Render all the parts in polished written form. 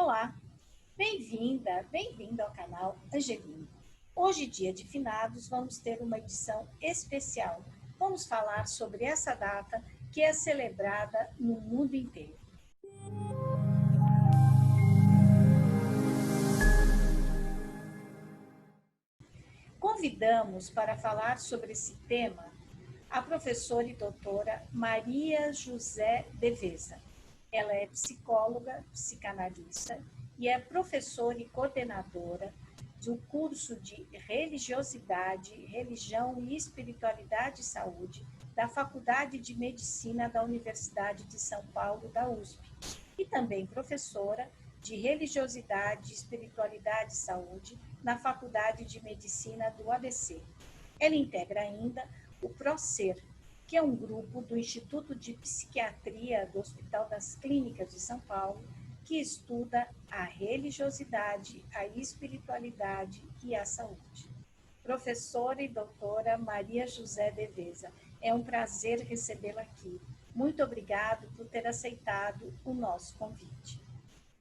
Olá, bem-vinda, bem-vindo ao canal Angelino. Hoje, dia de finados, vamos ter uma edição especial. Vamos falar sobre essa data que é celebrada no mundo inteiro. Convidamos para falar sobre esse tema a professora e doutora Maria José Deveza. Ela é psicóloga, psicanalista e é professora e coordenadora do curso de Religiosidade, Religião e Espiritualidade e Saúde da Faculdade de Medicina da Universidade de São Paulo, da USP, e também professora de Religiosidade, Espiritualidade e Saúde na Faculdade de Medicina do ABC. Ela integra ainda o PROCER, que é um grupo do Instituto de Psiquiatria do Hospital das Clínicas de São Paulo, que estuda a religiosidade, a espiritualidade e a saúde. Professora e doutora Maria José Deveza, é um prazer recebê-la aqui. Muito obrigado por ter aceitado o nosso convite.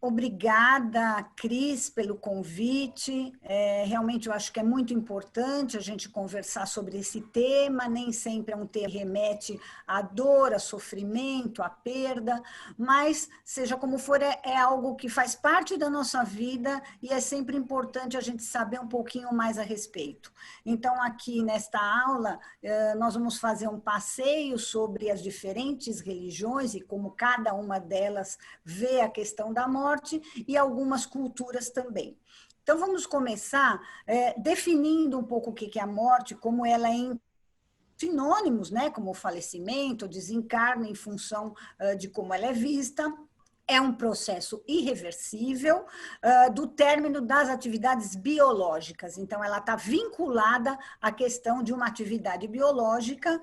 Obrigada, Cris, pelo convite. Realmente eu acho que é muito importante a gente conversar sobre esse tema. Nem sempre é um tema que remete à dor, a sofrimento, à perda, mas, seja como for, é algo que faz parte da nossa vida e é sempre importante a gente saber um pouquinho mais a respeito. Então, aqui nesta aula, nós vamos fazer um passeio sobre as diferentes religiões e como cada uma delas vê a questão da morte, e algumas culturas também. Então, vamos começar definindo um pouco o que é a morte, como ela é em sinônimos, né, como o falecimento, desencarne em função de como ela é vista. É um processo irreversível do término das atividades biológicas. Então, ela está vinculada à questão de uma atividade biológica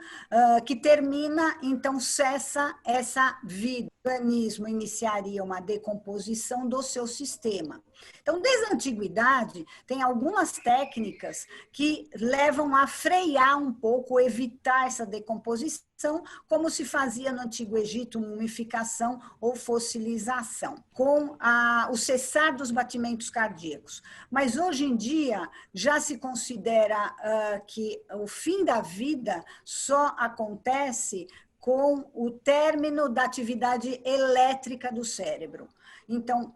que termina, então cessa essa vida. O organismo iniciaria uma decomposição do seu sistema. Então, desde a antiguidade, tem algumas técnicas que levam a frear um pouco, evitar essa decomposição, como se fazia no Antigo Egito, mumificação ou fossilização, com o cessar dos batimentos cardíacos. Mas hoje em dia já se considera que o fim da vida só acontece com o término da atividade elétrica do cérebro. Então,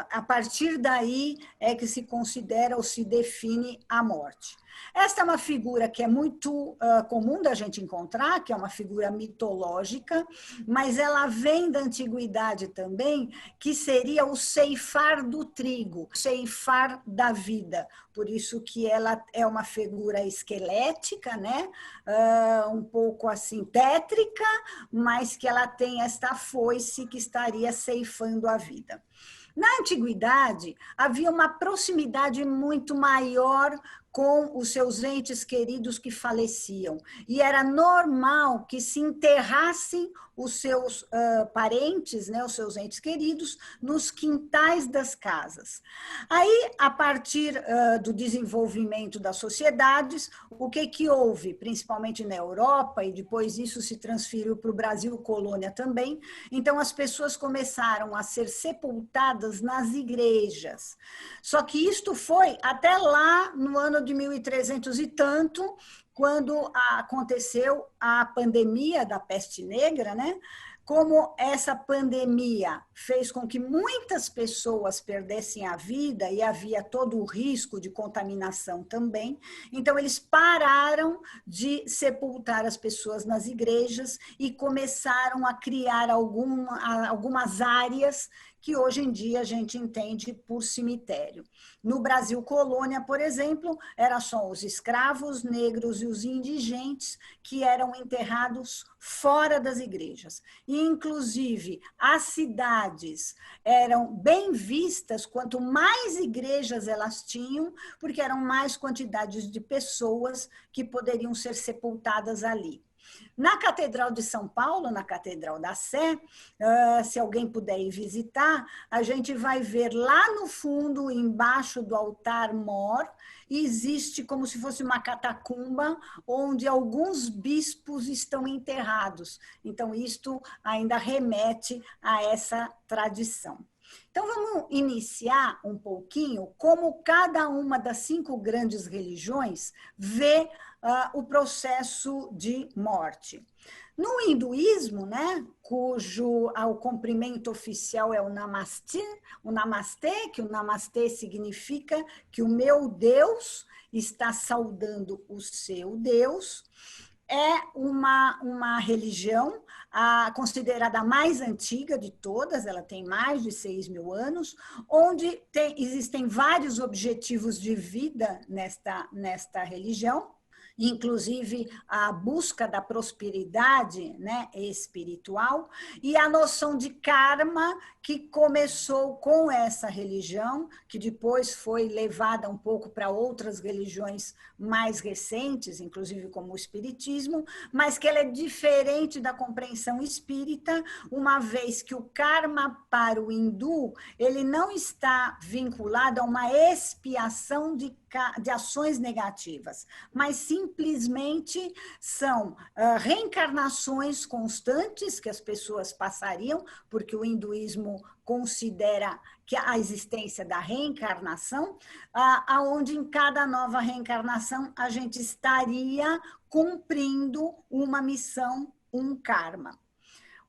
a partir daí é que se considera ou se define a morte. Esta é uma figura que é muito comum da gente encontrar, que é uma figura mitológica, mas ela vem da antiguidade também, que seria o ceifar do trigo, ceifar da vida. Por isso que ela é uma figura esquelética, né? Um pouco assim tétrica, mas que ela tem esta foice que estaria ceifando a vida. Na antiguidade, havia uma proximidade muito maior com os seus entes queridos que faleciam. E era normal que se enterrassem os seus parentes, né, os seus entes queridos, nos quintais das casas. Aí, a partir do desenvolvimento das sociedades, o que houve, principalmente na Europa, e depois isso se transferiu para o Brasil, colônia também, então as pessoas começaram a ser sepultadas nas igrejas. Só que isto foi até lá no ano de 1300 e tanto, quando aconteceu a pandemia da peste negra, né? Como essa pandemia fez com que muitas pessoas perdessem a vida e havia todo o risco de contaminação também, então eles pararam de sepultar as pessoas nas igrejas e começaram a criar algumas áreas que hoje em dia a gente entende por cemitério. No Brasil colônia, por exemplo, eram só os escravos negros e os indigentes que eram enterrados fora das igrejas. E, inclusive, as cidades eram bem vistas quanto mais igrejas elas tinham, porque eram mais quantidades de pessoas que poderiam ser sepultadas ali. Na Catedral de São Paulo, na Catedral da Sé, se alguém puder ir visitar, a gente vai ver lá no fundo, embaixo do altar-mor, existe como se fosse uma catacumba, onde alguns bispos estão enterrados. Então, isto ainda remete a essa tradição. Então, vamos iniciar um pouquinho como cada uma das 5 grandes religiões vê o processo de morte. No hinduísmo, né, cujo o cumprimento oficial é o Namastê, que o Namastê significa que o meu Deus está saudando o seu Deus, é uma religião considerada a mais antiga de todas, ela tem mais de 6.000 anos, onde existem vários objetivos de vida nesta religião, inclusive a busca da prosperidade, né, espiritual, e a noção de karma, que começou com essa religião, que depois foi levada um pouco para outras religiões mais recentes, inclusive como o espiritismo, mas que ela é diferente da compreensão espírita, uma vez que o karma para o hindu, ele não está vinculado a uma expiação de ações negativas, mas simplesmente são reencarnações constantes que as pessoas passariam, porque o hinduísmo considera que a existência da reencarnação, aonde em cada nova reencarnação a gente estaria cumprindo uma missão, um karma.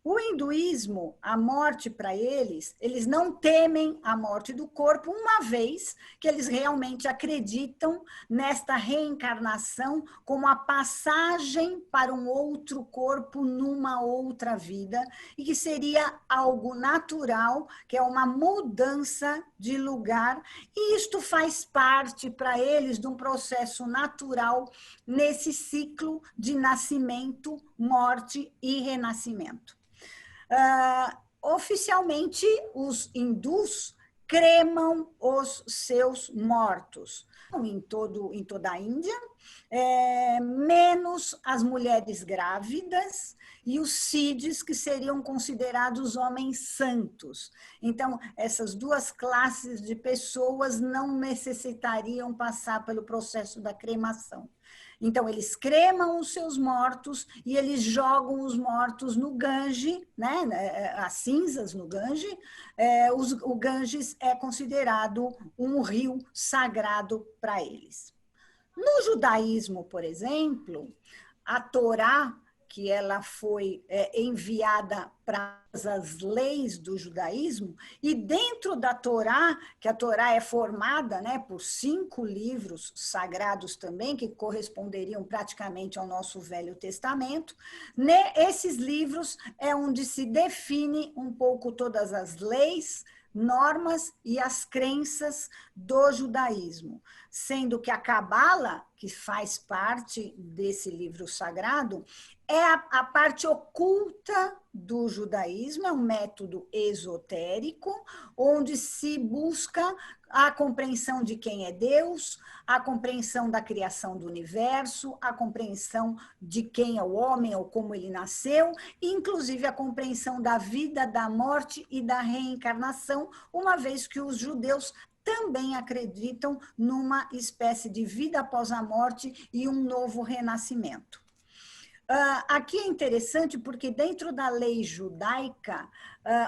O hinduísmo, a morte para eles não temem a morte do corpo, uma vez que eles realmente acreditam nesta reencarnação como a passagem para um outro corpo numa outra vida, e que seria algo natural, que é uma mudança de lugar, e isto faz parte para eles de um processo natural nesse ciclo de nascimento, morte e renascimento. Oficialmente, os hindus cremam os seus mortos em toda a Índia, menos as mulheres grávidas e os siddhis, que seriam considerados homens santos. Então, essas 2 classes de pessoas não necessitariam passar pelo processo da cremação. Então, eles cremam os seus mortos e eles jogam os mortos no Gange, né? As cinzas no Gange. O Ganges é considerado um rio sagrado para eles. No judaísmo, por exemplo, a Torá, que ela foi enviada para as leis do judaísmo, e dentro da Torá, que a Torá é formada, né, por 5 livros sagrados também, que corresponderiam praticamente ao nosso Velho Testamento, né, esses livros é onde se define um pouco todas as leis, normas e as crenças do judaísmo, sendo que a Cabala, que faz parte desse livro sagrado, é a parte oculta do judaísmo, é um método esotérico, onde se busca a compreensão de quem é Deus, a compreensão da criação do universo, a compreensão de quem é o homem ou como ele nasceu, e inclusive a compreensão da vida, da morte e da reencarnação, uma vez que os judeus também acreditam numa espécie de vida após a morte e um novo renascimento. Aqui é interessante porque dentro da lei judaica,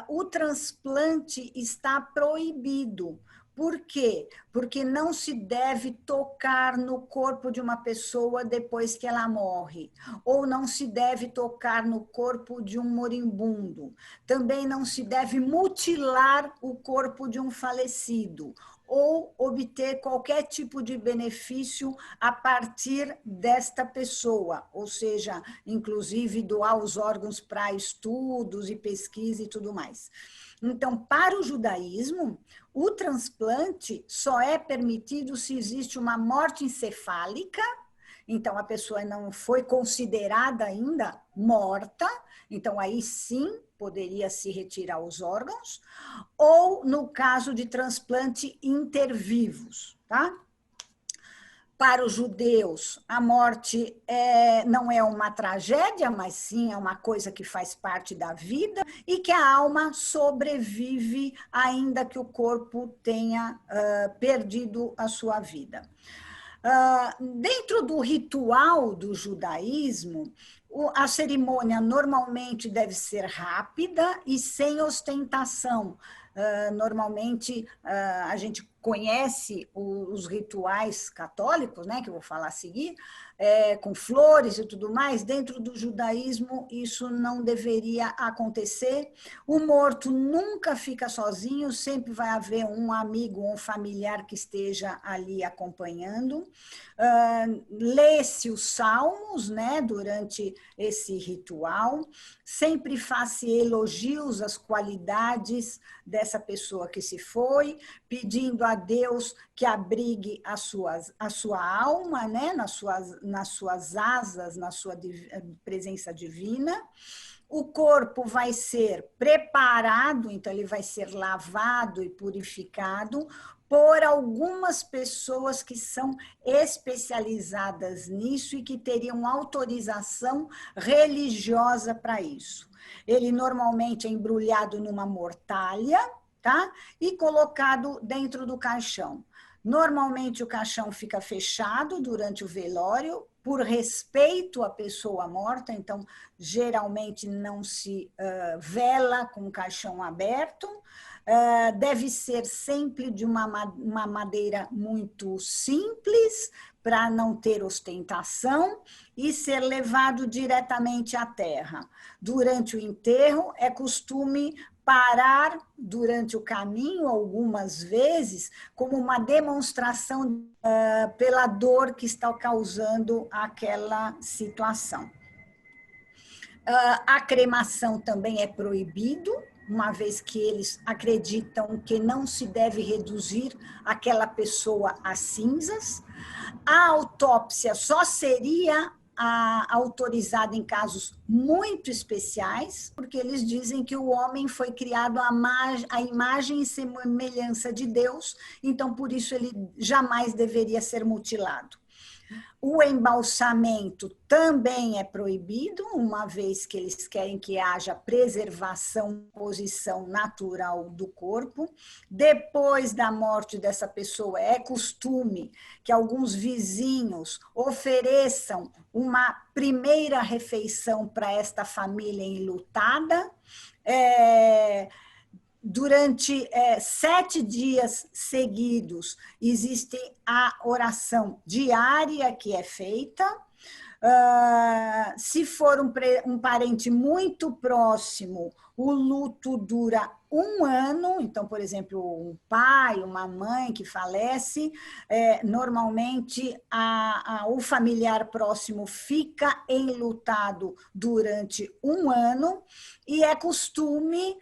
o transplante está proibido. Por quê? Porque não se deve tocar no corpo de uma pessoa depois que ela morre, ou não se deve tocar no corpo de um moribundo. Também não se deve mutilar o corpo de um falecido, ou obter qualquer tipo de benefício a partir desta pessoa, ou seja, inclusive doar os órgãos para estudos e pesquisa e tudo mais. Então, para o judaísmo, o transplante só é permitido se existe uma morte encefálica, então a pessoa não foi considerada ainda morta, então aí sim poderia se retirar os órgãos, ou no caso de transplante intervivos, tá? Para os judeus, a morte não é uma tragédia, mas sim é uma coisa que faz parte da vida e que a alma sobrevive ainda que o corpo tenha perdido a sua vida. Dentro do ritual do judaísmo, a cerimônia normalmente deve ser rápida e sem ostentação, normalmente a gente conhece os rituais católicos, né, que eu vou falar a seguir, com flores e tudo mais. Dentro do judaísmo, isso não deveria acontecer. O morto nunca fica sozinho, sempre vai haver um amigo ou um familiar que esteja ali acompanhando. Lê-se os salmos, né, durante esse ritual. Sempre faça elogios às qualidades dessa pessoa que se foi, pedindo a Deus que abrigue a sua alma, né, nas suas asas, na sua presença divina. O corpo vai ser preparado, então ele vai ser lavado e purificado por algumas pessoas que são especializadas nisso e que teriam autorização religiosa para isso. Ele normalmente é embrulhado numa mortalha, tá? E colocado dentro do caixão. Normalmente o caixão fica fechado durante o velório, por respeito à pessoa morta, então geralmente não se vela com o caixão aberto. Deve ser sempre de uma madeira muito simples, para não ter ostentação, e ser levado diretamente à terra. Durante o enterro, é costume parar durante o caminho, algumas vezes, como uma demonstração pela dor que está causando aquela situação. A cremação também é proibido, uma vez que eles acreditam que não se deve reduzir aquela pessoa a cinzas. A autópsia só seria autorizada em casos muito especiais, porque eles dizem que o homem foi criado à imagem e semelhança de Deus, então por isso ele jamais deveria ser mutilado. O embalsamento também é proibido, uma vez que eles querem que haja preservação, posição natural do corpo. Depois da morte dessa pessoa, é costume que alguns vizinhos ofereçam uma primeira refeição para esta família enlutada. Durante 7 dias seguidos, existe a oração diária que é feita. Se for um parente muito próximo, o luto dura 1 ano. Então, por exemplo, um pai, uma mãe que falece, normalmente o familiar próximo fica enlutado durante 1 ano, e é costume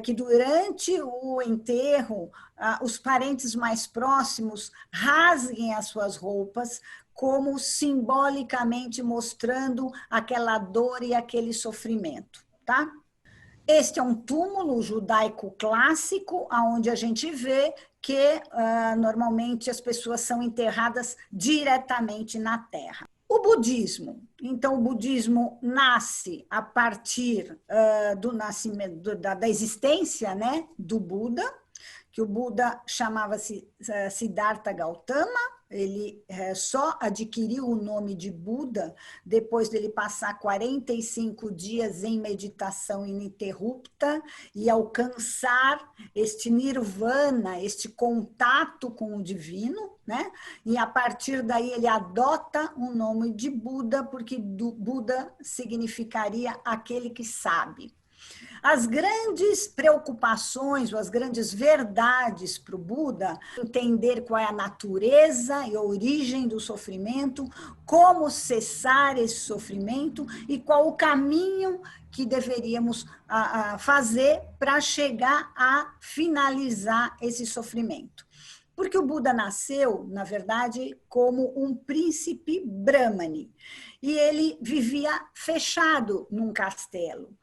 que durante o enterro, os parentes mais próximos rasguem as suas roupas, como simbolicamente mostrando aquela dor e aquele sofrimento, tá? Este é um túmulo judaico clássico, onde a gente vê que normalmente as pessoas são enterradas diretamente na terra. O budismo. Então, o budismo nasce a partir do nascimento, da existência, né, do Buda, que o Buda chamava-se Siddhartha Gautama. Ele só adquiriu o nome de Buda depois dele passar 45 dias em meditação ininterrupta e alcançar este nirvana, este contato com o divino, né? E a partir daí ele adota o nome de Buda, porque Buda significaria aquele que sabe. As grandes preocupações, ou as grandes verdades para o Buda, entender qual é a natureza e a origem do sofrimento, como cessar esse sofrimento e qual o caminho que deveríamos fazer para chegar a finalizar esse sofrimento. Porque o Buda nasceu, na verdade, como um príncipe brahmane, e ele vivia fechado num castelo,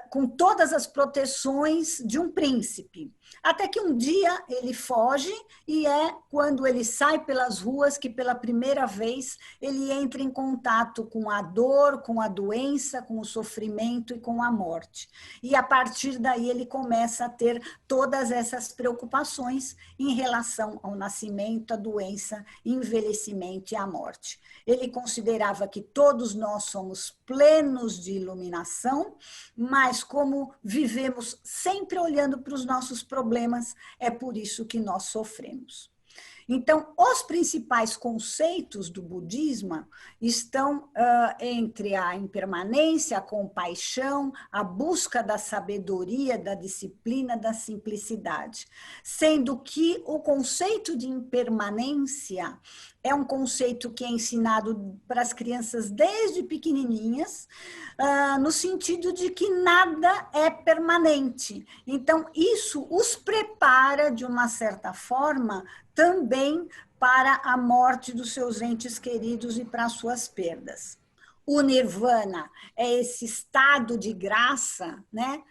com todas as proteções de um príncipe. Até que um dia ele foge e é quando ele sai pelas ruas que pela primeira vez ele entra em contato com a dor, com a doença, com o sofrimento e com a morte. E a partir daí ele começa a ter todas essas preocupações em relação ao nascimento, à doença, envelhecimento e à morte. Ele considerava que todos nós somos plenos de iluminação, mas como vivemos sempre olhando para os nossos problemas, é por isso que nós sofremos. Então, os principais conceitos do budismo estão entre a impermanência, a compaixão, a busca da sabedoria, da disciplina, da simplicidade. Sendo que o conceito de impermanência é um conceito que é ensinado para as crianças desde pequenininhas, no sentido de que nada é permanente. Então, isso os prepara, de uma certa forma, também para a morte dos seus entes queridos e para as suas perdas. O nirvana é esse estado de graça, né,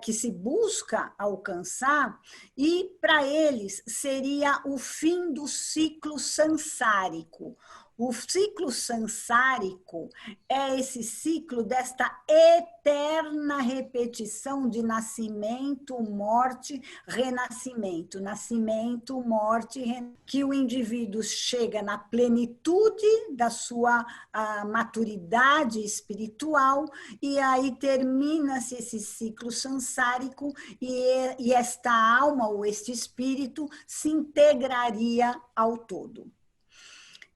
que se busca alcançar, e para eles seria o fim do ciclo sansárico. O ciclo sansárico é esse ciclo desta eterna repetição de nascimento, morte, renascimento, nascimento, morte, que o indivíduo chega na plenitude da sua maturidade espiritual e aí termina-se esse ciclo sansárico e esta alma ou este espírito se integraria ao todo.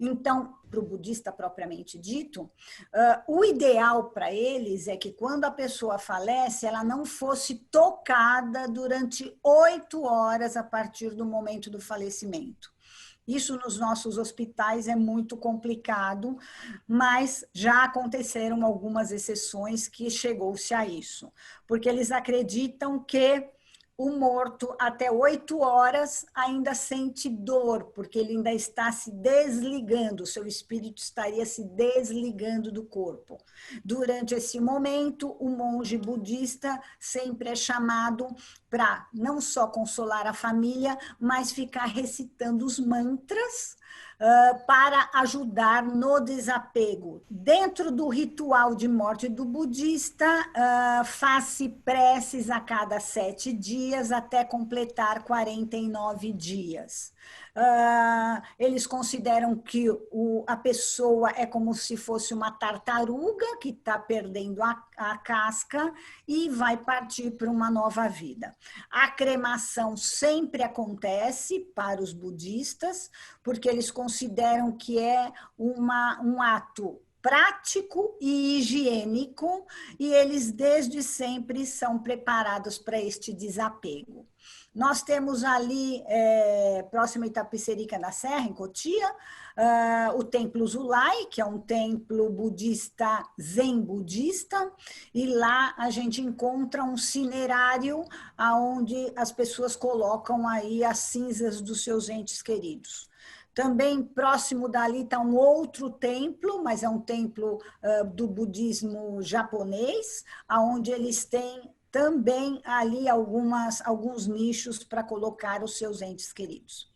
Então, para o budista propriamente dito, o ideal para eles é que quando a pessoa falece, ela não fosse tocada durante 8 horas a partir do momento do falecimento. Isso nos nossos hospitais é muito complicado, mas já aconteceram algumas exceções que chegou-se a isso, porque eles acreditam que o morto, até 8 horas, ainda sente dor, porque ele ainda está se desligando, o seu espírito estaria se desligando do corpo. Durante esse momento, o monge budista sempre é chamado para não só consolar a família, mas ficar recitando os mantras, para ajudar no desapego. Dentro do ritual de morte do budista, faz-se preces a cada 7 dias até completar 49 dias. Eles consideram que a pessoa é como se fosse uma tartaruga que está perdendo a casca e vai partir para uma nova vida. A cremação sempre acontece para os budistas, porque eles consideram que é um ato prático e higiênico, e eles desde sempre são preparados para este desapego. Nós temos ali, próximo a Itapecerica da Serra, em Cotia, o Templo Zulai, que é um templo budista, zen budista, e lá a gente encontra um cinerário onde as pessoas colocam aí as cinzas dos seus entes queridos. Também próximo dali está um outro templo, mas é um templo do budismo japonês, onde eles têm também ali alguns nichos para colocar os seus entes queridos.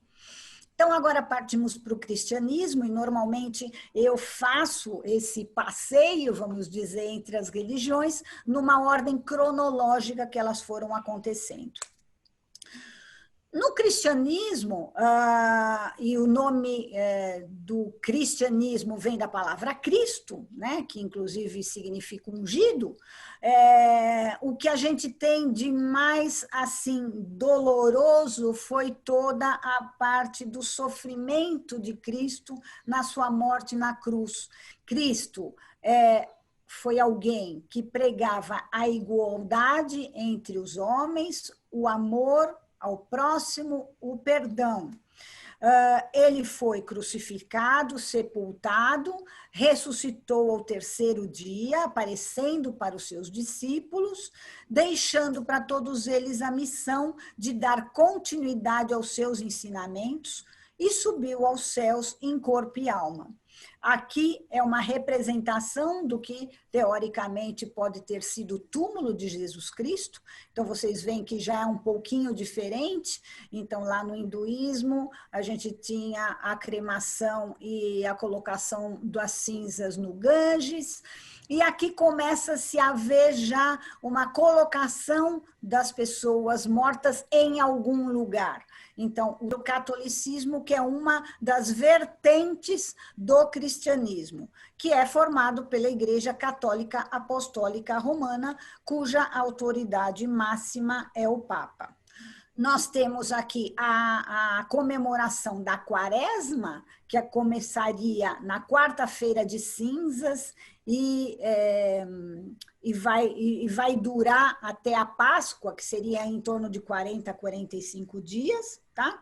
Então, agora partimos para o cristianismo, e normalmente eu faço esse passeio, vamos dizer, entre as religiões, numa ordem cronológica que elas foram acontecendo. No cristianismo, e o nome do cristianismo vem da palavra Cristo, né, que inclusive significa ungido, o que a gente tem de mais assim doloroso foi toda a parte do sofrimento de Cristo na sua morte na cruz. Cristo foi alguém que pregava a igualdade entre os homens, o amor ao próximo, o perdão. Ele foi crucificado, sepultado, ressuscitou ao 3º dia, aparecendo para os seus discípulos, deixando para todos eles a missão de dar continuidade aos seus ensinamentos, e subiu aos céus em corpo e alma. Aqui é uma representação do que, teoricamente, pode ter sido o túmulo de Jesus Cristo. Então, vocês veem que já é um pouquinho diferente. Então, lá no hinduísmo, a gente tinha a cremação e a colocação das cinzas no Ganges. E aqui começa-se a ver já uma colocação das pessoas mortas em algum lugar. Então, o catolicismo, que é uma das vertentes do cristianismo, que é formado pela Igreja Católica Apostólica Romana, cuja autoridade máxima é o Papa. Nós temos aqui a comemoração da Quaresma, que começaria na quarta-feira de cinzas e vai durar até a Páscoa, que seria em torno de 40 a 45 dias, tá?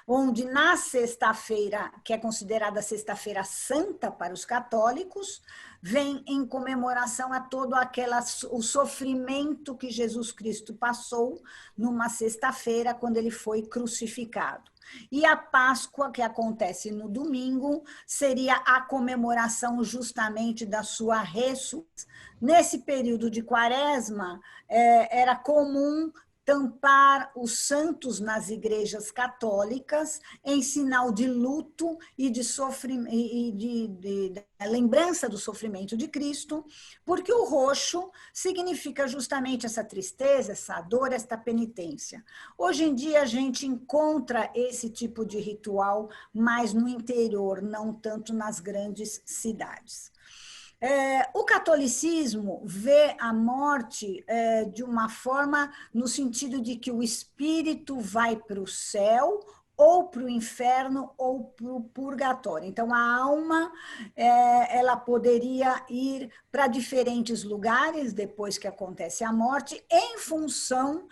Onde na sexta-feira, que é considerada sexta-feira santa para os católicos, vem em comemoração a todo o sofrimento que Jesus Cristo passou numa sexta-feira, quando ele foi crucificado. E a Páscoa, que acontece no domingo, seria a comemoração justamente da sua ressurreição. Nesse período de Quaresma, era comum tampar os santos nas igrejas católicas em sinal de luto e de sofrimento, e de lembrança do sofrimento de Cristo, porque o roxo significa justamente essa tristeza, essa dor, esta penitência. Hoje em dia a gente encontra esse tipo de ritual mais no interior, não tanto nas grandes cidades. O catolicismo vê a morte de uma forma no sentido de que o espírito vai para o céu, ou para o inferno, ou para o purgatório. Então, a alma, ela poderia ir para diferentes lugares depois que acontece a morte, em função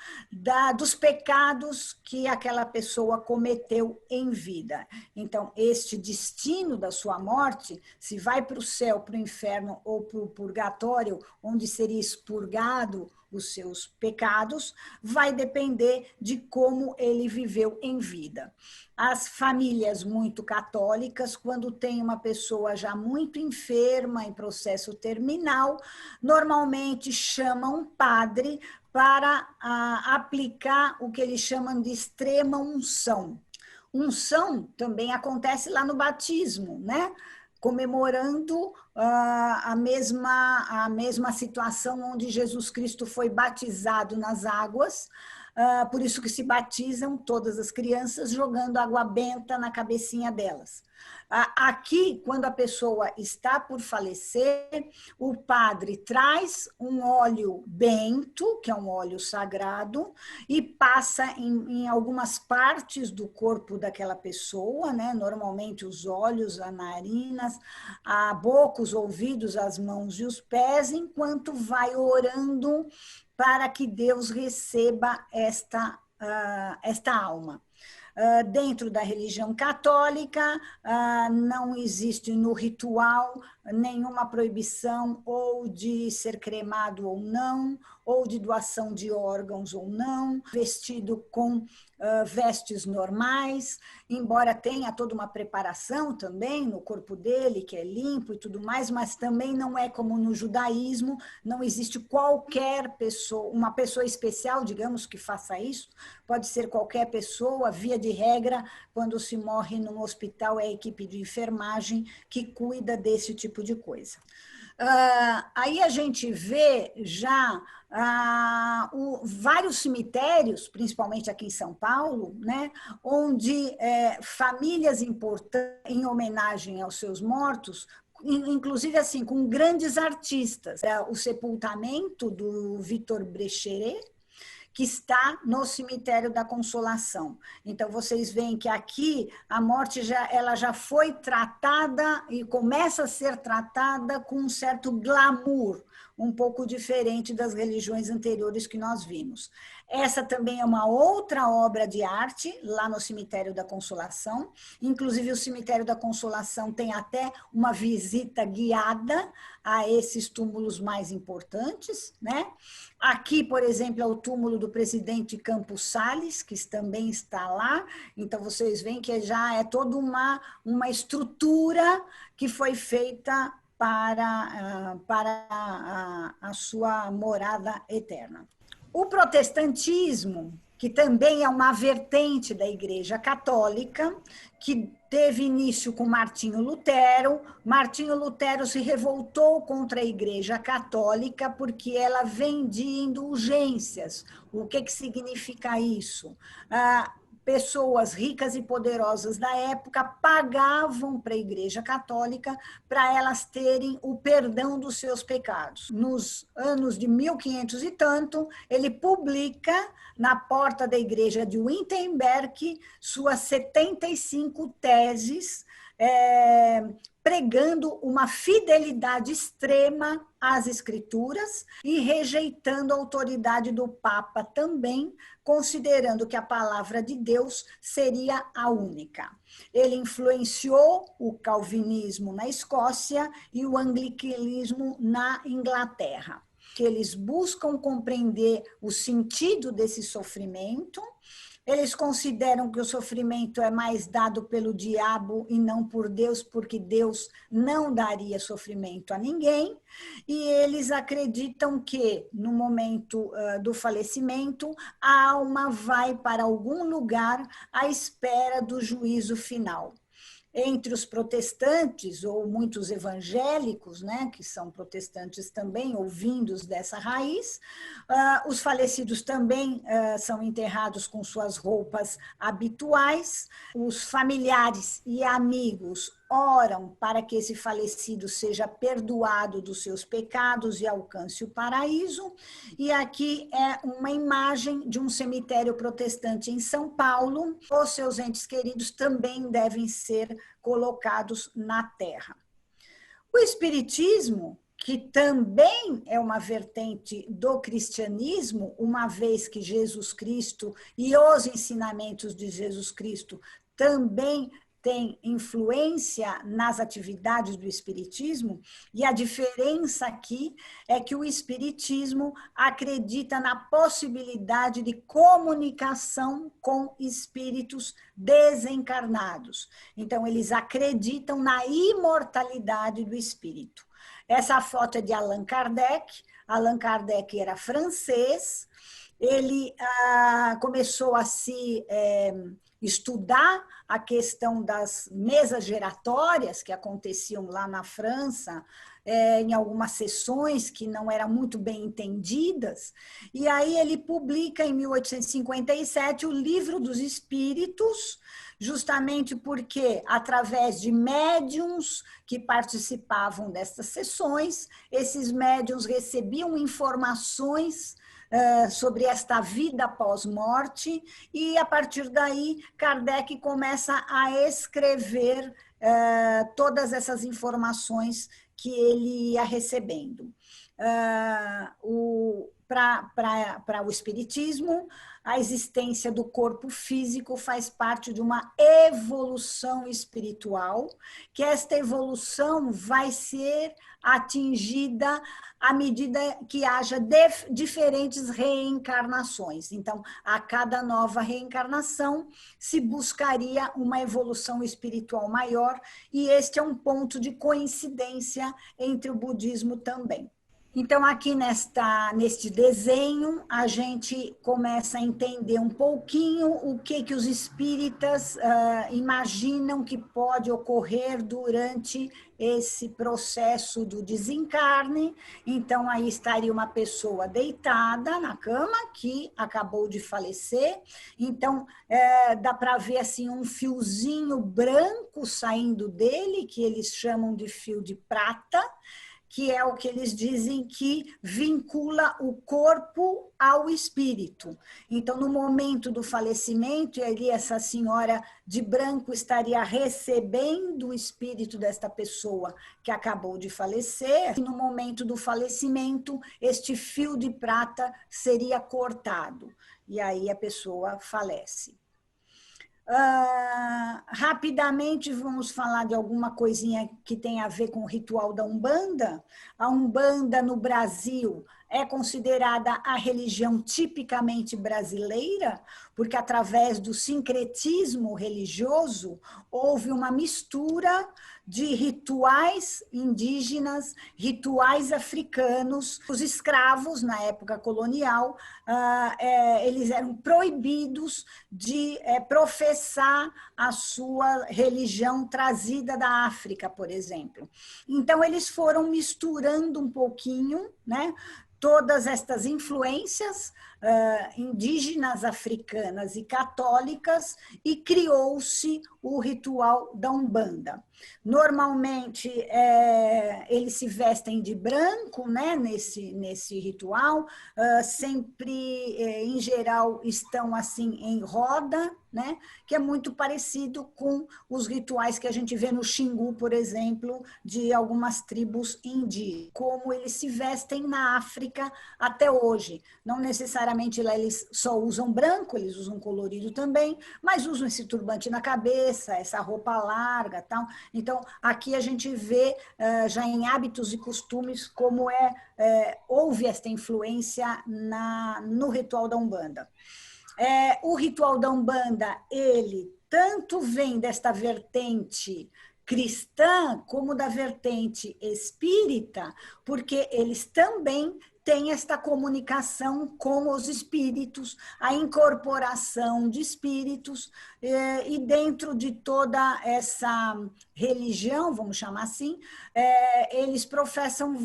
dos pecados que aquela pessoa cometeu em vida. Então, este destino da sua morte, se vai para o céu, para o inferno ou para o purgatório, onde seria expurgado os seus pecados, vai depender de como ele viveu em vida. As famílias muito católicas, quando tem uma pessoa já muito enferma, em processo terminal, normalmente chamam um padre para aplicar o que eles chamam de extrema unção. Unção também acontece lá no batismo, né? Comemorando a mesma situação onde Jesus Cristo foi batizado nas águas, por isso que se batizam todas as crianças jogando água benta na cabecinha delas. Aqui, quando a pessoa está por falecer, o padre traz um óleo bento, que é um óleo sagrado, e passa em algumas partes do corpo daquela pessoa, né? Normalmente os olhos, as narinas, a boca, os ouvidos, as mãos e os pés, enquanto vai orando para que Deus receba esta alma. Dentro da religião católica, não existe no ritual nenhuma proibição ou de ser cremado ou não, ou de doação de órgãos ou não, vestido com vestes normais, embora tenha toda uma preparação também no corpo dele, que é limpo e tudo mais, mas também não é como no judaísmo, não existe qualquer pessoa, uma pessoa especial, digamos, que faça isso, pode ser qualquer pessoa, via de regra, quando se morre num hospital, é a equipe de enfermagem que cuida desse tipo de coisa. Aí a gente vê já vários cemitérios, principalmente aqui em São Paulo, né, onde famílias importantes, em homenagem aos seus mortos, inclusive assim, com grandes artistas. O sepultamento do Victor Brecheret, que está no cemitério da Consolação. Então, vocês veem que aqui a morte ela já foi tratada e começa a ser tratada com um certo glamour, um pouco diferente das religiões anteriores que nós vimos. Essa também é uma outra obra de arte, lá no Cemitério da Consolação. Inclusive, o Cemitério da Consolação tem até uma visita guiada a esses túmulos mais importantes, né? Aqui, por exemplo, é o túmulo do presidente Campos Salles, que também está lá. Então, vocês veem que já é toda uma estrutura que foi feita para a sua morada eterna. O protestantismo, que também é uma vertente da Igreja Católica, que teve início com Martinho Lutero. Martinho Lutero se revoltou contra a Igreja Católica porque ela vendia indulgências. O que significa isso? Pessoas ricas e poderosas da época pagavam para a Igreja Católica para elas terem o perdão dos seus pecados. Nos anos de 1500 e tanto, ele publica na porta da Igreja de Wittenberg suas 75 teses, pregando uma fidelidade extrema às Escrituras e rejeitando a autoridade do Papa também, considerando que a palavra de Deus seria a única. Ele influenciou o calvinismo na Escócia e o anglicanismo na Inglaterra, que eles buscam compreender o sentido desse sofrimento. Eles consideram que o sofrimento é mais dado pelo diabo e não por Deus, porque Deus não daria sofrimento a ninguém. E eles acreditam que, no momento do falecimento, a alma vai para algum lugar à espera do juízo final. Entre os protestantes, ou muitos evangélicos, né, que são protestantes também, ou vindos dessa raiz, os falecidos também são enterrados com suas roupas habituais, os familiares e amigos oram para que esse falecido seja perdoado dos seus pecados e alcance o paraíso. E aqui é uma imagem de um cemitério protestante em São Paulo. Os seus entes queridos também devem ser colocados na terra. O Espiritismo, que também é uma vertente do cristianismo, uma vez que Jesus Cristo e os ensinamentos de Jesus Cristo também tem influência nas atividades do espiritismo, e a diferença aqui é que o espiritismo acredita na possibilidade de comunicação com espíritos desencarnados. Então, eles acreditam na imortalidade do espírito. Essa foto é de Allan Kardec. Allan Kardec era francês. Ele começou a se estudar a questão das mesas giratórias que aconteciam lá na França, em algumas sessões que não eram muito bem entendidas, e aí ele publica em 1857 o Livro dos Espíritos, justamente porque, através de médiuns que participavam dessas sessões, esses médiuns recebiam informações sobre esta vida pós-morte, e a partir daí Kardec começa a escrever todas essas informações que ele ia recebendo. Para o espiritismo, a existência do corpo físico faz parte de uma evolução espiritual, que esta evolução vai ser atingida à medida que haja diferentes reencarnações. Então, a cada nova reencarnação se buscaria uma evolução espiritual maior, e este é um ponto de coincidência entre o budismo também. Então, aqui neste desenho, a gente começa a entender um pouquinho o que os espíritas imaginam que pode ocorrer durante esse processo do desencarne. Então, aí estaria uma pessoa deitada na cama, que acabou de falecer. Então, dá para ver assim, um fiozinho branco saindo dele, que eles chamam de fio de prata, que é o que eles dizem que vincula o corpo ao espírito. Então, no momento do falecimento, e ali essa senhora de branco estaria recebendo o espírito desta pessoa que acabou de falecer, e no momento do falecimento, este fio de prata seria cortado, e aí a pessoa falece. Rapidamente vamos falar de alguma coisinha que tem a ver com o ritual da Umbanda. A Umbanda no Brasil é considerada a religião tipicamente brasileira, porque através do sincretismo religioso houve uma mistura de rituais indígenas, rituais africanos. Os escravos, na época colonial, eles eram proibidos de professar a sua religião trazida da África, por exemplo. Então, eles foram misturando um pouquinho, né, todas estas influências indígenas, africanas e católicas, e criou-se o ritual da Umbanda. Normalmente, eles se vestem de branco, né, nesse ritual, sempre, em geral, estão assim em roda, né, que é muito parecido com os rituais que a gente vê no Xingu, por exemplo, de algumas tribos indígenas, como eles se vestem na África até hoje. Não necessariamente lá eles só usam branco, eles usam colorido também, mas usam esse turbante na cabeça, essa roupa larga, tal. Então, aqui a gente vê já em hábitos e costumes como houve esta influência no ritual da Umbanda. O ritual da Umbanda, ele tanto vem desta vertente cristã como da vertente espírita, porque eles também têm esta comunicação com os espíritos, a incorporação de espíritos, e dentro de toda essa religião, vamos chamar assim, eles professam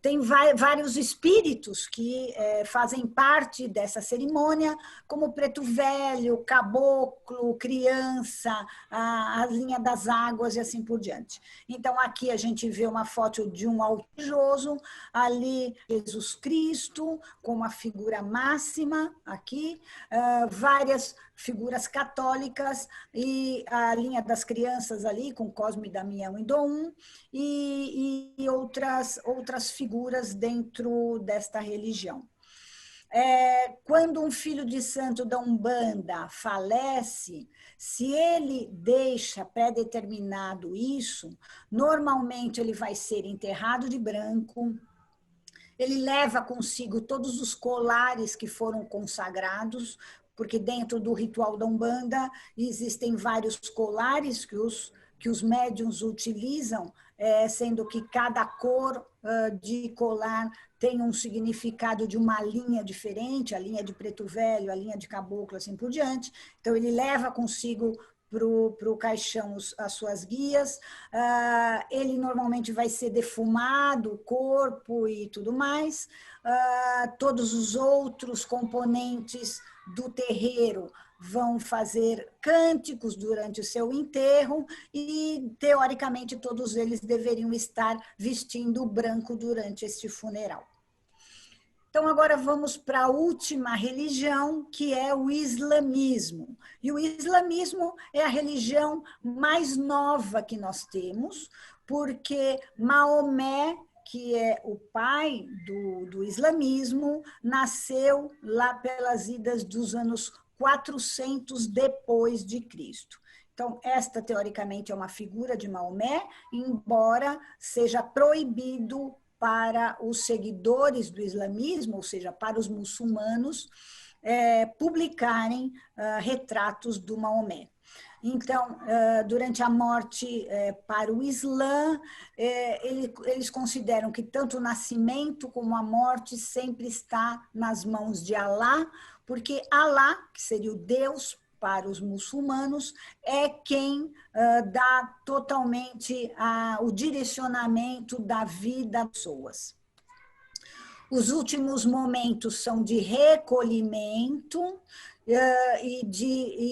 tem vários espíritos que fazem parte dessa cerimônia, como o preto velho, caboclo, criança, a linha das águas e assim por diante. Então, aqui a gente vê uma foto de um altar religioso, ali Jesus Cristo, com a figura máxima, aqui, várias figuras católicas, e a linha das crianças ali, com Cosme, Damião e Dom, e outras figuras dentro desta religião. Quando um filho de santo da Umbanda falece, se ele deixa pré-determinado isso, normalmente ele vai ser enterrado de branco, ele leva consigo todos os colares que foram consagrados, porque dentro do ritual da Umbanda existem vários colares que os médiuns utilizam, sendo que cada cor de colar tem um significado de uma linha diferente, a linha de preto velho, a linha de caboclo, assim por diante. Então, ele leva consigo para o caixão as suas guias, ele normalmente vai ser defumado, o corpo e tudo mais, todos os outros componentes do terreiro vão fazer cânticos durante o seu enterro e, teoricamente, todos eles deveriam estar vestindo branco durante este funeral. Então, agora vamos para a última religião, que é o islamismo. E o islamismo é a religião mais nova que nós temos, porque Maomé, que é o pai do islamismo, nasceu lá pelas idas dos anos 400 depois de Cristo. Então, esta, teoricamente, é uma figura de Maomé, embora seja proibido para os seguidores do islamismo, ou seja, para os muçulmanos, publicarem retratos do Maomé. Então, durante a morte para o Islã, eles consideram que tanto o nascimento como a morte sempre está nas mãos de Alá, porque Alá, que seria o Deus para os muçulmanos, é quem dá totalmente o direcionamento da vida das pessoas. Os últimos momentos são de recolhimento e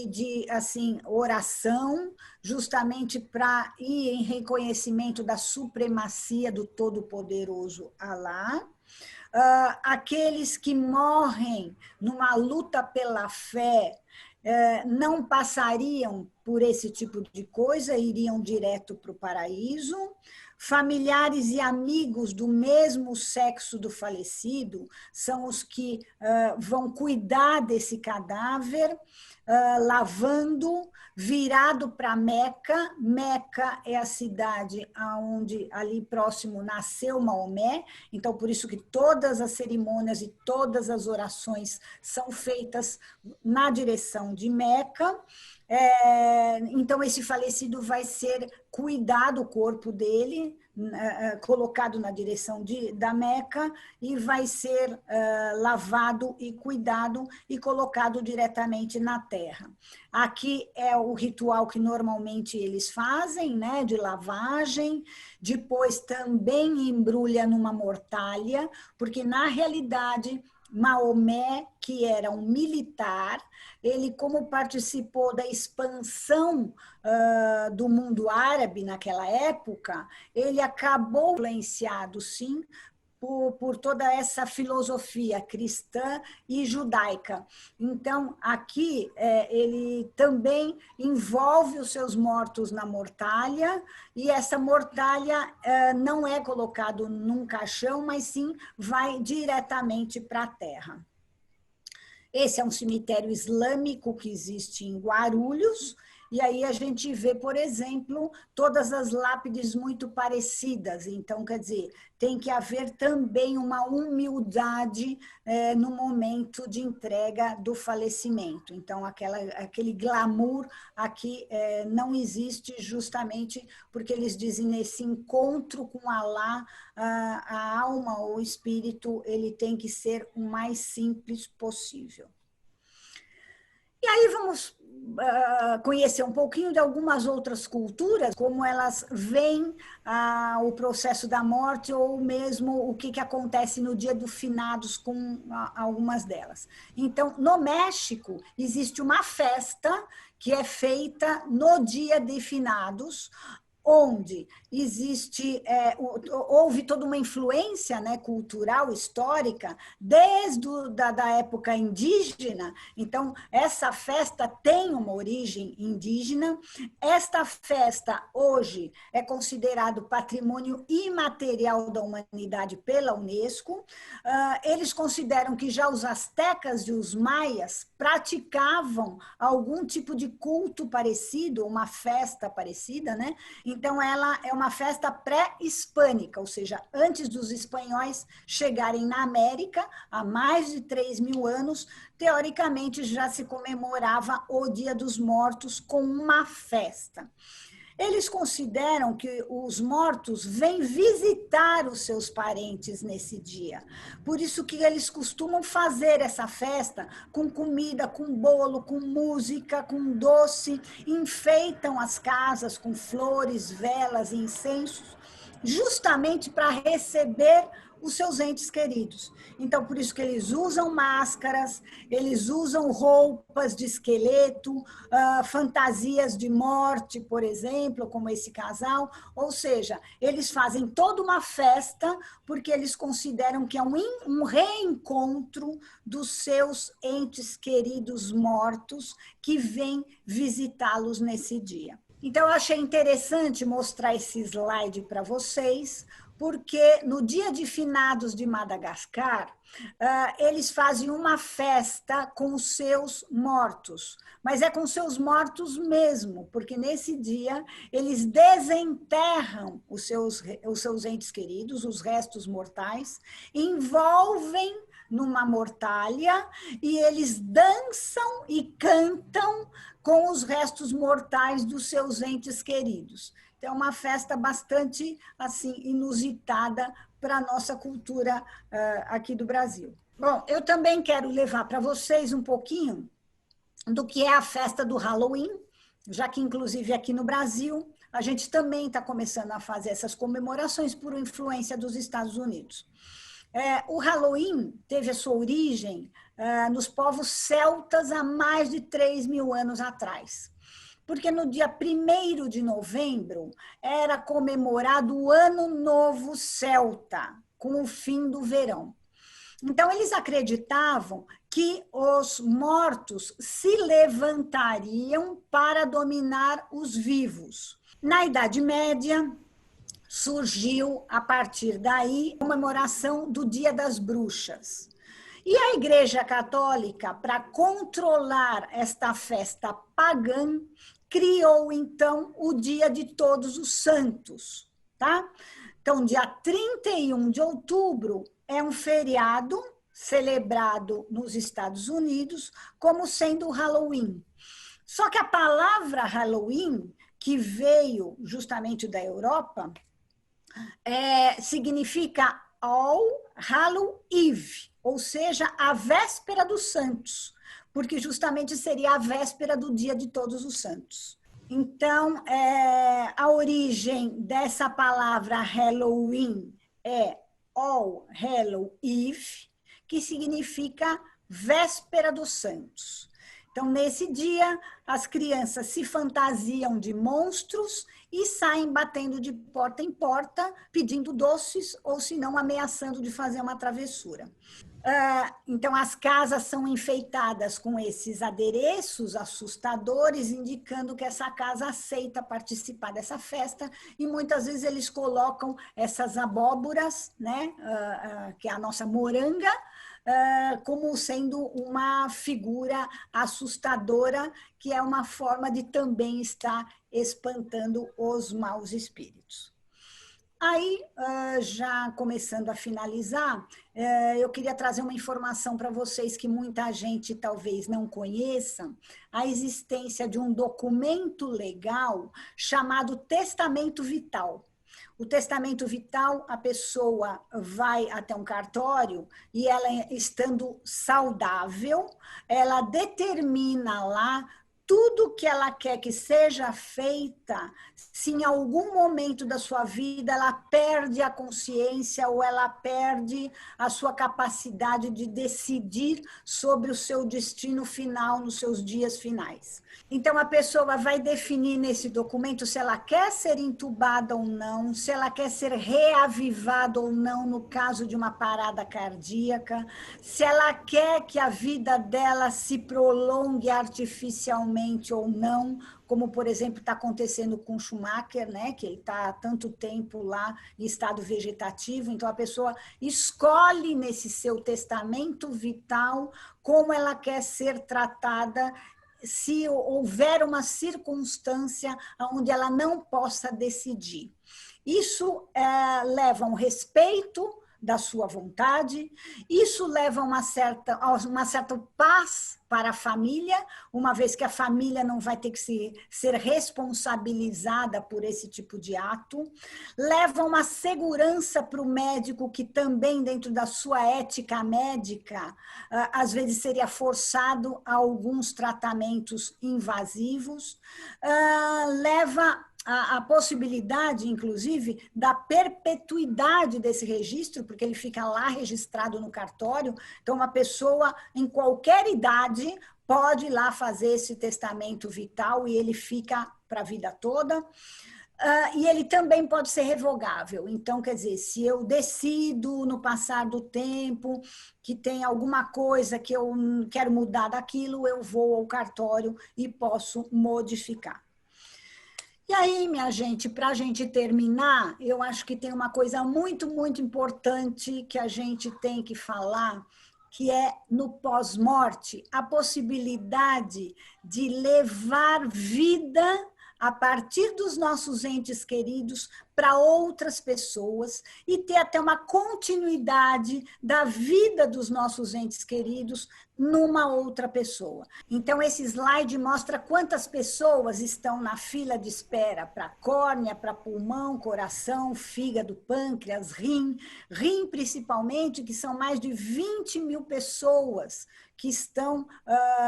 de assim, oração, justamente para ir em reconhecimento da supremacia do Todo-Poderoso Alá. Aqueles que morrem numa luta pela fé não passariam por esse tipo de coisa, iriam direto para o paraíso. Familiares e amigos do mesmo sexo do falecido são os que vão cuidar desse cadáver, lavando, virado para Meca. Meca é a cidade onde ali próximo nasceu Maomé, então por isso que todas as cerimônias e todas as orações são feitas na direção de Meca. Então esse falecido vai ser cuidado, o corpo dele, colocado na direção da Meca e vai ser lavado e cuidado e colocado diretamente na terra. Aqui é o ritual que normalmente eles fazem, né, de lavagem, depois também embrulha numa mortalha, porque na realidade Maomé, que era um militar, ele, como participou da expansão do mundo árabe naquela época, ele acabou influenciado, sim, por toda essa filosofia cristã e judaica. Então, aqui, ele também envolve os seus mortos na mortalha, e essa mortalha não é colocado num caixão, mas sim vai diretamente para a terra. Esse é um cemitério islâmico que existe em Guarulhos, e aí a gente vê, por exemplo, todas as lápides muito parecidas. Então, quer dizer, tem que haver também uma humildade no momento de entrega do falecimento. Então, aquele glamour aqui não existe, justamente porque eles dizem, nesse encontro com Alá, a alma ou o espírito, ele tem que ser o mais simples possível. E aí vamos conhecer um pouquinho de algumas outras culturas, como elas veem o processo da morte, ou mesmo o que acontece no dia do finados com algumas delas. Então, no México, existe uma festa que é feita no dia de finados, onde houve toda uma influência, né, cultural, histórica, desde da época indígena. Então, essa festa tem uma origem indígena. Esta festa, hoje, é considerado patrimônio imaterial da humanidade pela Unesco. Eles consideram que já os astecas e os maias praticavam algum tipo de culto parecido, uma festa parecida, né? Então, ela é uma festa pré-hispânica, ou seja, antes dos espanhóis chegarem na América, há mais de 3.000 anos, teoricamente já se comemorava o Dia dos Mortos com uma festa. Eles consideram que os mortos vêm visitar os seus parentes nesse dia. Por isso que eles costumam fazer essa festa com comida, com bolo, com música, com doce, enfeitam as casas com flores, velas e incensos, justamente para receber os seus entes queridos. Então, por isso que eles usam máscaras, eles usam roupas de esqueleto, fantasias de morte, por exemplo, como esse casal. Ou seja, eles fazem toda uma festa porque eles consideram que é um reencontro dos seus entes queridos mortos que vêm visitá-los nesse dia. Então, eu achei interessante mostrar esse slide para vocês, porque no dia de finados de Madagascar, eles fazem uma festa com os seus mortos, mas é com seus mortos mesmo, porque nesse dia eles desenterram os seus entes queridos, os restos mortais, envolvem numa mortalha e eles dançam e cantam com os restos mortais dos seus entes queridos. Então, é uma festa bastante assim inusitada para a nossa cultura aqui do Brasil. Bom, eu também quero levar para vocês um pouquinho do que é a festa do Halloween, já que, inclusive, aqui no Brasil, a gente também está começando a fazer essas comemorações por influência dos Estados Unidos. O Halloween teve a sua origem nos povos celtas há mais de 3.000 anos atrás. Porque no dia 1º de novembro era comemorado o Ano Novo Celta, com o fim do verão. Então, eles acreditavam que os mortos se levantariam para dominar os vivos. Na Idade Média, surgiu, a partir daí, a comemoração do Dia das Bruxas. E a Igreja Católica, para controlar esta festa pagã, criou, então, o Dia de Todos os Santos, tá? Então, dia 31 de outubro é um feriado celebrado nos Estados Unidos como sendo o Halloween. Só que a palavra Halloween, que veio justamente da Europa, significa All Hallow Eve, ou seja, a véspera dos santos, porque justamente seria a véspera do Dia de Todos os Santos. Então, a origem dessa palavra Halloween é All Hallow Eve, que significa véspera dos santos. Então, nesse dia, as crianças se fantasiam de monstros e saem batendo de porta em porta, pedindo doces, ou se não, ameaçando de fazer uma travessura. Então, as casas são enfeitadas com esses adereços assustadores, indicando que essa casa aceita participar dessa festa, e muitas vezes eles colocam essas abóboras, né, que é a nossa moranga, como sendo uma figura assustadora, que é uma forma de também estar espantando os maus espíritos. Aí, já começando a finalizar, eu queria trazer uma informação para vocês que muita gente talvez não conheça, a existência de um documento legal chamado Testamento Vital. O testamento vital, a pessoa vai até um cartório e ela, estando saudável, ela determina lá tudo que ela quer que seja feita, se em algum momento da sua vida ela perde a consciência ou ela perde a sua capacidade de decidir sobre o seu destino final, nos seus dias finais. Então, a pessoa vai definir nesse documento se ela quer ser entubada ou não, se ela quer ser reavivada ou não no caso de uma parada cardíaca, se ela quer que a vida dela se prolongue artificialmente ou não, como, por exemplo, está acontecendo com Schumacher, né, que ele está há tanto tempo lá em estado vegetativo. Então, a pessoa escolhe nesse seu testamento vital como ela quer ser tratada se houver uma circunstância onde ela não possa decidir. Isso leva a um respeito da sua vontade, isso leva a uma certa paz para a família, uma vez que a família não vai ter que ser responsabilizada por esse tipo de ato, leva uma segurança para o médico, que também, dentro da sua ética médica, às vezes seria forçado a alguns tratamentos invasivos, leva a possibilidade, inclusive, da perpetuidade desse registro, porque ele fica lá registrado no cartório. Então, uma pessoa, em qualquer idade, pode ir lá fazer esse testamento vital e ele fica para a vida toda. E ele também pode ser revogável. Então, quer dizer, se eu decido, no passar do tempo, que tem alguma coisa que eu quero mudar daquilo, eu vou ao cartório e posso modificar. E aí, minha gente, para a gente terminar, eu acho que tem uma coisa muito, muito importante que a gente tem que falar, que é, no pós-morte, a possibilidade de levar vida a partir dos nossos entes queridos para outras pessoas e ter até uma continuidade da vida dos nossos entes queridos numa outra pessoa. Então, esse slide mostra quantas pessoas estão na fila de espera para córnea, para pulmão, coração, fígado, pâncreas, rim principalmente, que são mais de 20.000 pessoas que estão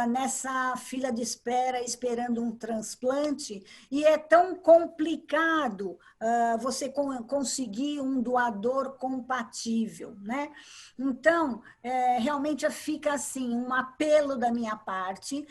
nessa fila de espera esperando um transplante, e é tão complicado você conseguir um doador compatível, né? Então, realmente fica assim, um apelo da minha parte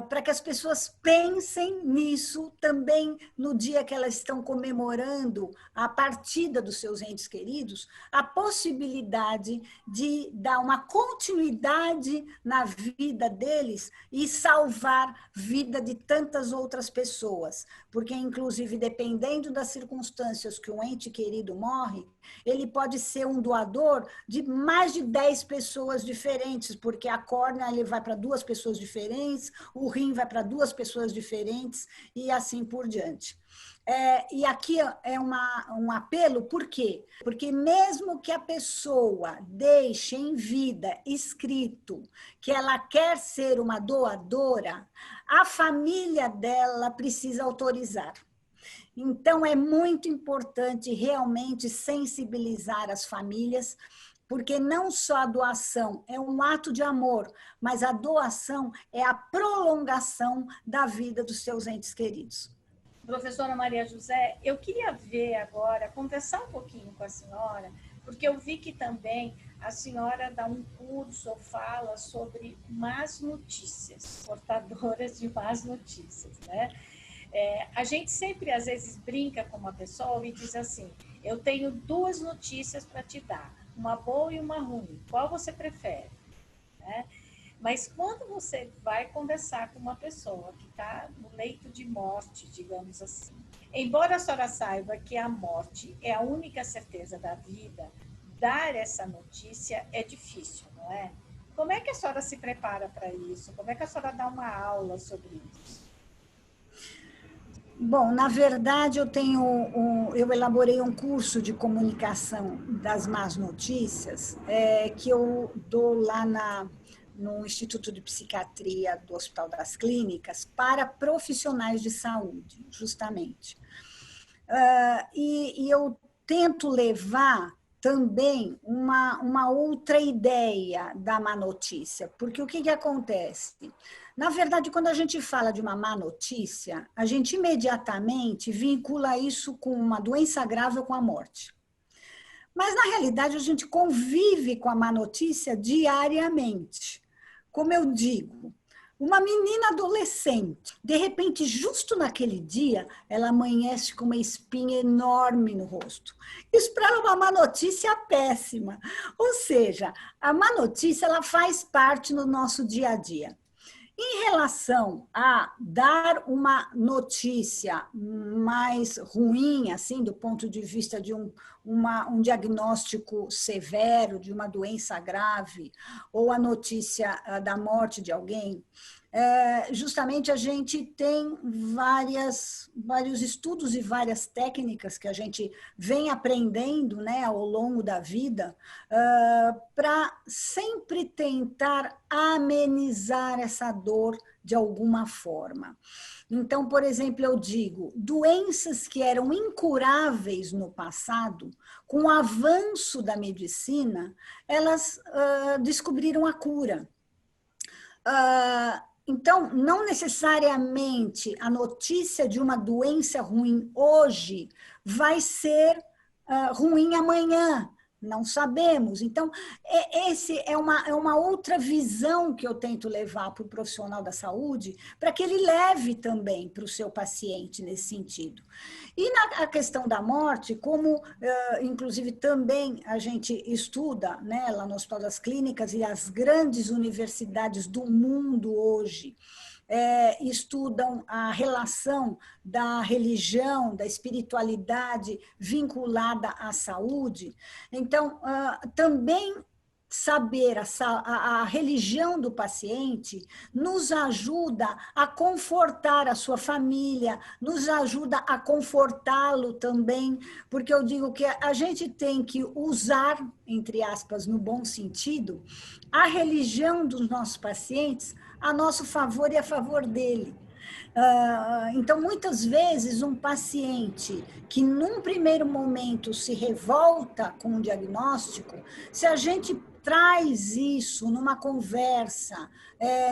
para que as pessoas pensem nisso também no dia que elas estão comemorando a partida dos seus entes queridos, a possibilidade de dar uma continuidade na vida deles e salvar vida de tantas outras pessoas, porque, inclusive, dependendo das circunstâncias que um ente querido morre, ele pode ser um doador de mais de 10 pessoas diferentes, porque a córnea ele vai para 2 pessoas diferentes, o rim vai para 2 pessoas diferentes e assim por diante. E aqui é um apelo, por quê? Porque mesmo que a pessoa deixe em vida escrito que ela quer ser uma doadora, a família dela precisa autorizar. Então, é muito importante realmente sensibilizar as famílias, porque não só a doação é um ato de amor, mas a doação é a prolongação da vida dos seus entes queridos. Professora Maria José, eu queria ver agora, conversar um pouquinho com a senhora, porque eu vi que também a senhora dá um curso ou fala sobre más notícias, portadoras de más notícias, né? A gente sempre, às vezes, brinca com uma pessoa e diz assim, eu tenho 2 notícias para te dar, uma boa e uma ruim, qual você prefere? Né? Mas quando você vai conversar com uma pessoa que está no leito de morte, digamos assim, embora a senhora saiba que a morte é a única certeza da vida, dar essa notícia é difícil, não é? Como é que a senhora se prepara para isso? Como é que a senhora dá uma aula sobre isso? Bom, na verdade, eu elaborei um curso de comunicação das más notícias, que eu dou lá no Instituto de Psiquiatria do Hospital das Clínicas para profissionais de saúde, justamente. E eu tento levar também uma outra ideia da má notícia, porque o que acontece? Na verdade, quando a gente fala de uma má notícia, a gente imediatamente vincula isso com uma doença grave ou com a morte. Mas, na realidade, a gente convive com a má notícia diariamente. Como eu digo, uma menina adolescente, de repente, justo naquele dia, ela amanhece com uma espinha enorme no rosto. Isso para ela é uma má notícia péssima. Ou seja, a má notícia ela faz parte do nosso dia a dia. Em relação a dar uma notícia mais ruim, assim, do ponto de vista de um diagnóstico severo, de uma doença grave, ou a notícia da morte de alguém, justamente a gente tem vários estudos e várias técnicas que a gente vem aprendendo, né, ao longo da vida, para sempre tentar amenizar essa dor de alguma forma. Então, por exemplo, eu digo, doenças que eram incuráveis no passado, com o avanço da medicina, elas descobriram a cura. Então, não necessariamente a notícia de uma doença ruim hoje vai ser ruim amanhã. Não sabemos. Então, esse é uma outra visão que eu tento levar para o profissional da saúde, para que ele leve também para o seu paciente nesse sentido. E na questão da morte, como, inclusive, também a gente estuda, né, lá no Hospital das Clínicas e as grandes universidades do mundo hoje, estudam a relação da religião, da espiritualidade vinculada à saúde. Então, também saber a religião do paciente nos ajuda a confortar a sua família, nos ajuda a confortá-lo também, porque eu digo que a gente tem que usar, entre aspas, no bom sentido, a religião dos nossos pacientes a nosso favor e a favor dele. Então, muitas vezes, um paciente que, num primeiro momento, se revolta com o diagnóstico, se a gente traz isso numa conversa,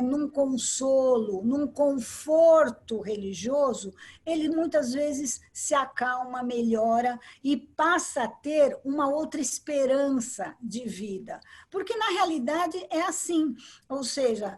num consolo, num conforto religioso, ele muitas vezes se acalma, melhora e passa a ter uma outra esperança de vida. Porque, na realidade, é assim. Ou seja,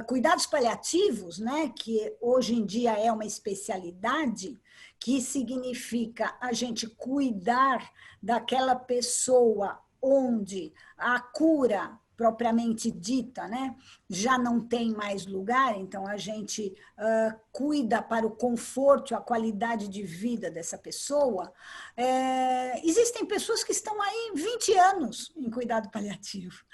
cuidados paliativos, né, que hoje em dia é uma especialidade, que significa a gente cuidar daquela pessoa onde a cura propriamente dita, né, já não tem mais lugar, então a gente cuida para o conforto e a qualidade de vida dessa pessoa. Existem pessoas que estão aí 20 anos em cuidado paliativo.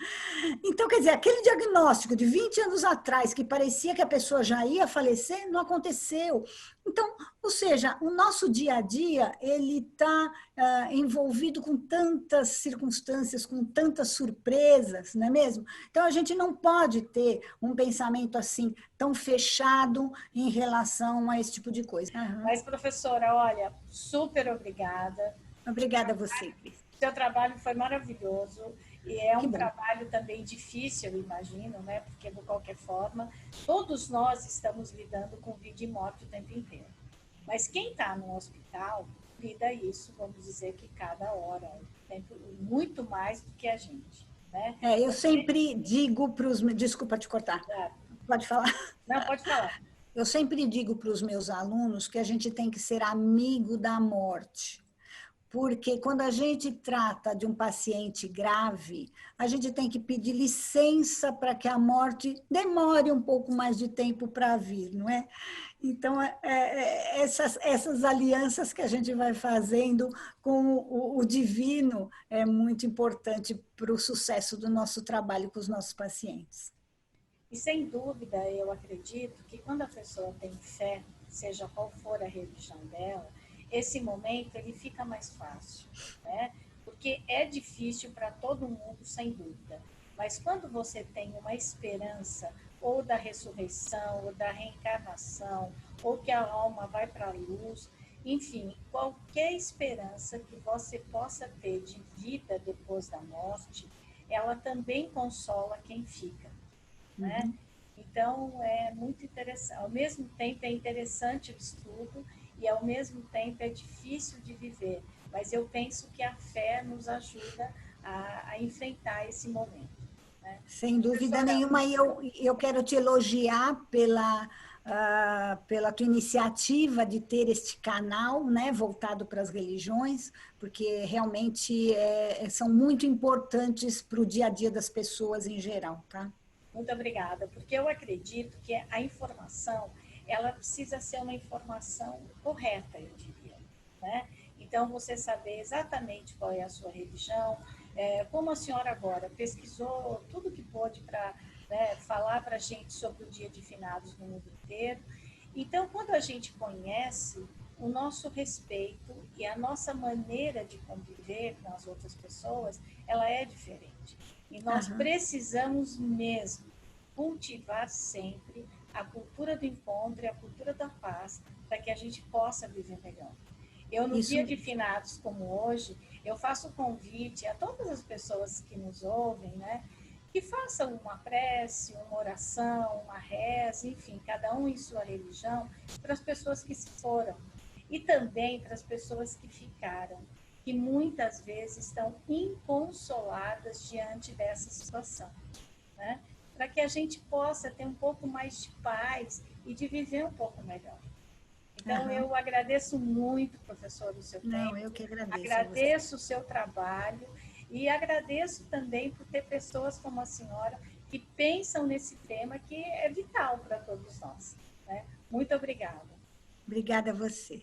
Então, quer dizer, aquele diagnóstico de 20 anos atrás, que parecia que a pessoa já ia falecer, não aconteceu. Então, ou seja, o nosso dia a dia, ele está envolvido com tantas circunstâncias, com tantas surpresas, não é mesmo? Então, a gente não pode ter um pensamento assim, tão fechado em relação a esse tipo de coisa. Mas, professora, olha, super obrigada. Obrigada a você, Cris. Seu trabalho foi maravilhoso e é um trabalho também difícil, eu imagino, né? Porque, de qualquer forma, todos nós estamos lidando com vida e morte o tempo inteiro. Mas quem está no hospital lida isso, vamos dizer que cada hora, tempo, muito mais do que a gente, né? Eu sempre digo para os... Desculpa te cortar. Pode falar? Não, pode falar. Eu sempre digo para os meus alunos que a gente tem que ser amigo da morte. Porque quando a gente trata de um paciente grave, a gente tem que pedir licença para que a morte demore um pouco mais de tempo para vir, não é? Então, essas alianças que a gente vai fazendo com o divino é muito importante para o sucesso do nosso trabalho com os nossos pacientes. E, sem dúvida, eu acredito que quando a pessoa tem fé, seja qual for a religião dela, esse momento ele fica mais fácil, né? Porque é difícil para todo mundo, sem dúvida. Mas quando você tem uma esperança ou da ressurreição, ou da reencarnação, ou que a alma vai para a luz, enfim, qualquer esperança que você possa ter de vida depois da morte, ela também consola quem fica, né? Então, é muito interessante. Ao mesmo tempo, é interessante o estudo e, ao mesmo tempo, é difícil de viver. Mas eu penso que a fé nos ajuda a enfrentar esse momento, né? Sem dúvida nenhuma. E eu quero te elogiar pela tua iniciativa de ter este canal, né, voltado para as religiões, porque realmente são muito importantes para o dia a dia das pessoas em geral, tá? Muito obrigada, porque eu acredito que a informação, ela precisa ser uma informação correta, eu diria, né? Então, você saber exatamente qual é a sua religião, como a senhora agora pesquisou tudo que pôde para, né, falar para a gente sobre o Dia de Finados no mundo inteiro. Então, quando a gente conhece, o nosso respeito e a nossa maneira de conviver com as outras pessoas, ela é diferente. E nós precisamos mesmo cultivar sempre a cultura do encontro e a cultura da paz para que a gente possa viver melhor. Eu, no Dia de Finados, como hoje, eu faço convite a todas as pessoas que nos ouvem, né, que façam uma prece, uma oração, uma reza, enfim, cada um em sua religião, para as pessoas que se foram e também para as pessoas que ficaram, que muitas vezes estão inconsoladas diante dessa situação, né? Para que a gente possa ter um pouco mais de paz e de viver um pouco melhor. Então, eu agradeço muito, professor, o seu tempo. Não, eu que agradeço. Agradeço o seu trabalho e agradeço também por ter pessoas como a senhora que pensam nesse tema que é vital para todos nós, né? Muito obrigada. Obrigada a você.